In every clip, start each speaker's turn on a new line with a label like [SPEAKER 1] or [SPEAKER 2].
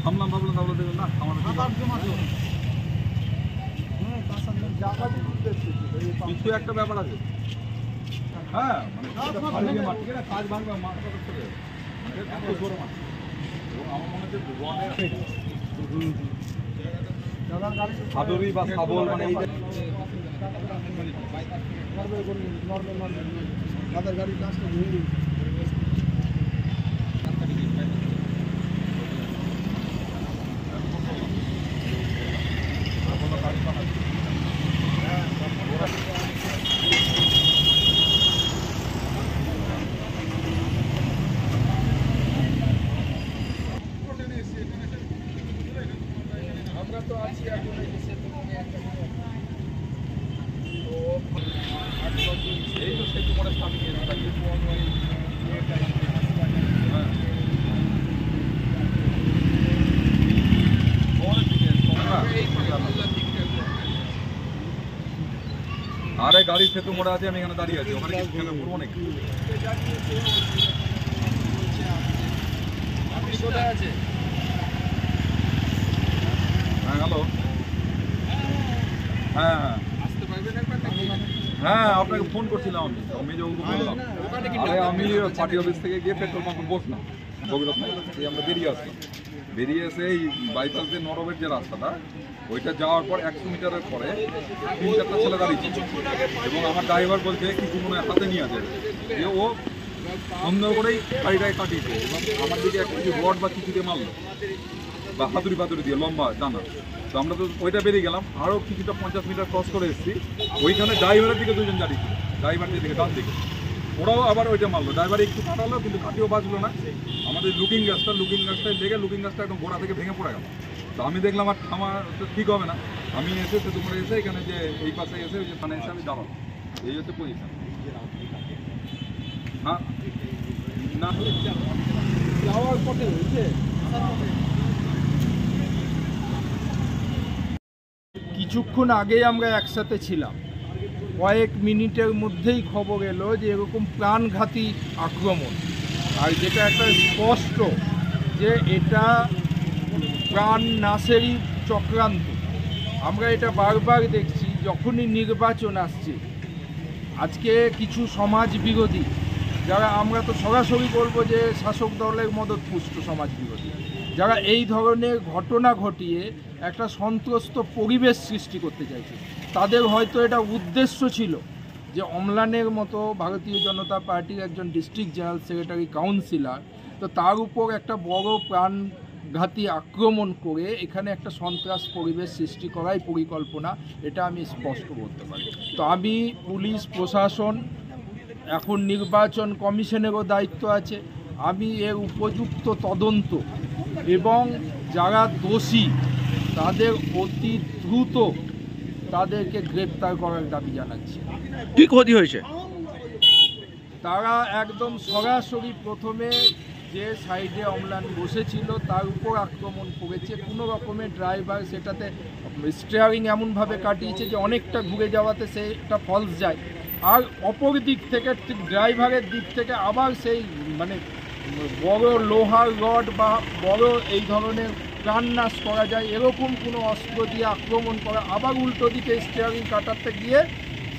[SPEAKER 1] থামলাম ভাবলাম তাহলে দেখবেন না কিছু একটা ব্যাপার আছে। হ্যাঁ মানে কাজ ভাঙবে মাঠ এত বড় মাঠ আমার মনে হচ্ছে হাদুরি বা শাবল মানে এই গাড়ি কাজটা আমরা তো আছি এখন এই তো সেতু মোড়ে স্থাপিত আরে গাড়ি সেতু মোড়ে আছে, আমি এখানে দাঁড়িয়ে আছি, ওখানে ঘুরবো নাকি? হ্যাঁ হ্যালো, হ্যাঁ হ্যাঁ হ্যাঁ আপনাকে ফোন করছিলাম আমি যে বললাম আরে আমি পার্টি অফিস থেকে গিয়ে পেট্রোল পাম্পে বসলাম ভগীরথ আমরা বেরিয়ে আসলাম, বেরিয়ে এসে এই বাইপাস দিয়ে নরবের যে রাস্তাটা ওইটা যাওয়ার পর 100 মিটারের পরে 3-4টা ছেলে দাঁড়িয়েছে এবং আমার ড্রাইভার বলছে কিছু মনে হাতে নিয়ে আছে যে ও সন্দেহ করেই গাড়িটাকে কাটিয়েছে এবং আমার দিকে একটা কিছু রড বা কিছু দিয়ে মারলো বা হাতুড়ি পাতুড়ি দিয়ে লম্বা ডানা। তো আমরা তো ওইটা বেরিয়ে গেলাম, আরও কিছুটা 50 মিটার ক্রস করে এসেছি, ওইখানে ড্রাইভারের দিকে দুজন দাঁড়িয়েছিল, ড্রাইভারের দিকে ডান দিকে, ওরাও আবার ওইটা মারলো, ড্রাইভার একটু কাটালো কিন্তু কাটিও বাঁচলো না। আমাদের লুকিং গাছটায় লেগে লুকিং গাছটা একদম গোড়া থেকে ভেঙে পড়ে গেল। তো আমি দেখলাম আর আমার তো ঠিক হবে না, আমি এসে সেতু করে এসে এখানে যে এই পাশে এসে ওই যে থানে এসে আমি দাঁড়াবো, এই হচ্ছে পজিশন। হ্যাঁ না যাওয়ার পথে হয়েছে
[SPEAKER 2] কিছুক্ষণ আগেই আমরা একসাথে ছিলাম, কয়েক মিনিটের মধ্যেই খবর এলো যে এরকম প্রাণঘাতী আক্রমণ, আর যেটা একটা স্পষ্ট যে এটা প্রাণ নাশেরই চক্রান্ত। আমরা এটা বারবার দেখছি যখনই নির্বাচন আসছে। আজকে কিছু সমাজ বিরোধী যারা, আমরা তো সরাসরি বলবো যে শাসক দলের মদতপুষ্ট সমাজ বিরোধী, যারা এই ধরনের ঘটনা ঘটিয়ে একটা সন্ত্রস্ত পরিবেশ সৃষ্টি করতে চাইছে, তাদের হয়তো এটা উদ্দেশ্য ছিল যে অম্লানের মতো ভারতীয় জনতা পার্টির একজন ডিস্ট্রিক্ট জেনারেল সেক্রেটারি কাউন্সিলর, তো তার উপর একটা বড় প্রাণঘাতী আক্রমণ করে এখানে একটা সন্ত্রাস পরিবেশ সৃষ্টি করাই পরিকল্পনা, এটা আমি স্পষ্ট বলতে পারি। তো আমি পুলিশ প্রশাসন, এখন নির্বাচন কমিশনেরও দায়িত্ব আছে, আমি এর উপযুক্ত তদন্ত এবং যারা দোষী তাদের অতি দ্রুত তাদেরকে গ্রেপ্তার করার দাবি জানাচ্ছি।
[SPEAKER 3] কি ক্ষতি হয়েছে?
[SPEAKER 2] তারা একদম সরাসরি প্রথমে যে সাইডে অম্লান বসেছিল তার উপর আক্রমণ করেছে, কোনো রকমের ড্রাইভার সেটাতে স্টিয়ারিং এমনভাবে কাটিয়েছে যে অনেকটা ঘুরে যাওয়াতে সেটা ফলস যায়, আর অপর দিক থেকে ঠিক ড্রাইভারের দিক থেকে আবার সেই মানে বড় লোহার রড বা বড় এই ধরনের প্রাণনাশ করা যায় এরকম কোনো অস্ত্র দিয়ে আক্রমণ করা, আবার উল্টো দিকে স্টিয়ারিং কাটাতে গিয়ে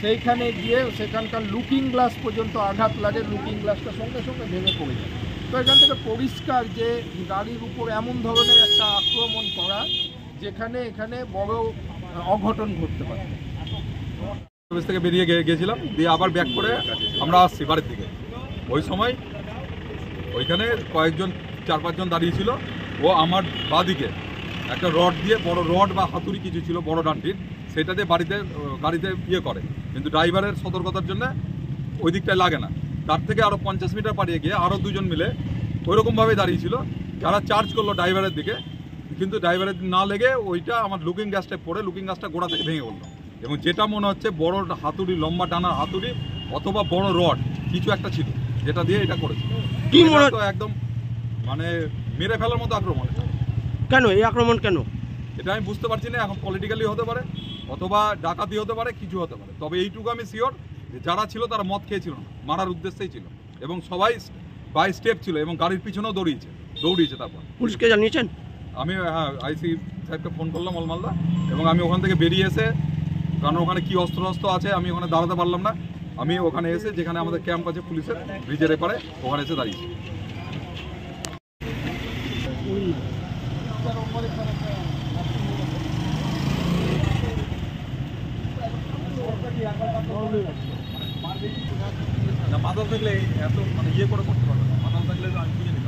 [SPEAKER 2] সেইখানে গিয়ে সেখানকার লুকিং গ্লাস পর্যন্ত আঘাত লাগে, লুকিং গ্লাসটা সঙ্গে সঙ্গে ভেঙে পড়ে যায়। তো এখান থেকে পরিষ্কার যে গাড়ির উপর এমন ধরনের একটা আক্রমণ করা যেখানে এখানে বড় অঘটন ঘটতে পারে।
[SPEAKER 1] অফিস থেকে বেরিয়ে গেছিলাম, দিয়ে আবার ব্যাক করে আমরা আসছি বাড়ির দিকে। ওই সময় ওইখানে কয়েকজন 4-5 জন দাঁড়িয়েছিল, ও আমার বাদিকে একটা রড দিয়ে, বড় রড বা হাতুড়ি কিছু ছিল বড় ডান্টির, সেটা দিয়ে গাড়িতে ইয়ে করে, কিন্তু ড্রাইভারের সতর্কতার জন্য ওই দিকটায় লাগে না। তার থেকে আরও 50 মিটার পাড়িয়ে গিয়ে আরও 2 জন মিলে ওইরকমভাবে দাঁড়িয়েছিল, যারা চার্জ করলো ড্রাইভারের দিকে, কিন্তু ড্রাইভারের না লেগে ওইটা আমার লুকিং গ্লাসটায় পড়ে লুকিং গ্লাসটা গোড়া থেকে ভেঙে পড়লো। এবং যেটা মনে হচ্ছে বড় হাতুড়ি, লম্বা টানা হাতুড়ি অথবা বড় রড কিছু একটা ছিল যেটা দিয়ে এটা করেছে। কি মনে হয় একদম মানে মেরে ফেলার মতো আক্রমণ।
[SPEAKER 3] কেন এই আক্রমণ কেন
[SPEAKER 1] এটা আমি বুঝতে পারছি না, এখন পলিটিক্যালি হতে পারে অথবা ডাকাতি হতে পারে, কিছু হতে পারে। তবে এইটুকু আমি শিওর যে যারা ছিল তারা মদ খেয়েছিল না, মারার উদ্দেশ্যেই ছিল এবং সবাই বাই স্টেপ ছিল এবং গাড়ির পিছনেও দৌড়িয়েছে। তারপর
[SPEAKER 3] পুলিশকে জানিয়েছেন?
[SPEAKER 1] আমি হ্যাঁ আইসি সাহেবকে ফোন করলাম অলমালদা, এবং আমি ওখান থেকে বেরিয়ে এসে, কারণ ওখানে কি অস্ত্র আছে আমি ওখানে দাঁড়াতে পারলাম না, আমি ওখানে এসে যেখানে আমাদের ক্যাম্প আছে পুলিশের ব্রিজের এপারে ওখানে এসে দাঁড়িয়েছি। না মাতাল থাকলে এত মানে ইয়ে করে করতে পারবে না, মাতাল থাকলে আমি বুঝে নিতাম।